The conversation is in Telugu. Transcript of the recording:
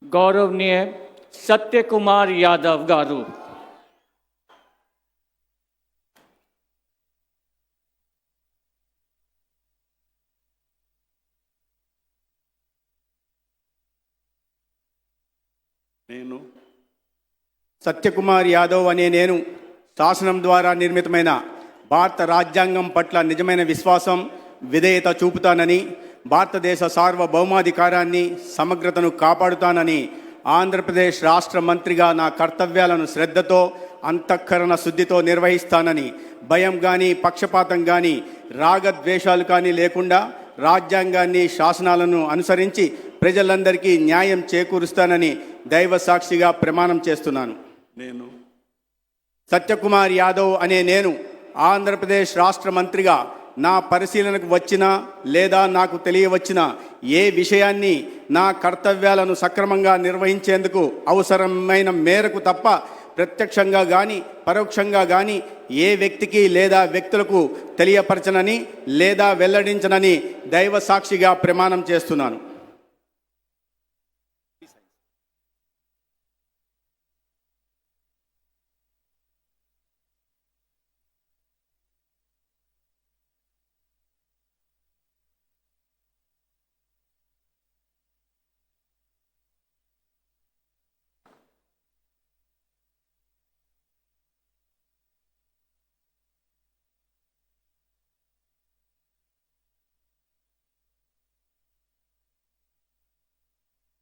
गौरवनीय सत्य कुमार यादव गारू। నేను సత్యకుమార్ యాదవ్ అనే నేను శాసనం ద్వారా నిర్మితమైన భారత రాజ్యాంగం పట్ల నిజమైన విశ్వాసం విధేయత చూపుతానని, భారతదేశ సార్వభౌమాధికారాన్ని సమగ్రతను కాపాడుతానని, ఆంధ్రప్రదేశ్ రాష్ట్ర మంత్రిగా నా కర్తవ్యాలను శ్రద్ధతో అంతఃకరణ శుద్ధితో నిర్వహిస్తానని, భయం కానీ పక్షపాతం కానీ రాగద్వేషాలు కానీ లేకుండా రాజ్యాంగాన్ని శాసనాలను అనుసరించి ప్రజలందరికీ న్యాయం చేకూరుస్తానని దైవ సాక్షిగా ప్రమాణం చేస్తున్నాను. నేను సత్యకుమార్ యాదవ్ అనే నేను ఆంధ్రప్రదేశ్ రాష్ట్ర మంత్రిగా నా పరిశీలనకు వచ్చిన లేదా నాకు తెలియవచ్చిన ఏ విషయాన్ని నా కర్తవ్యాలను సక్రమంగా నిర్వహించేందుకు అవసరమైన మేరకు తప్ప ప్రత్యక్షంగా కానీ పరోక్షంగా కానీ ఏ వ్యక్తికి లేదా వ్యక్తులకు తెలియపరచనని లేదా వెల్లడించనని దైవ సాక్షిగా ప్రమాణం చేస్తున్నాను.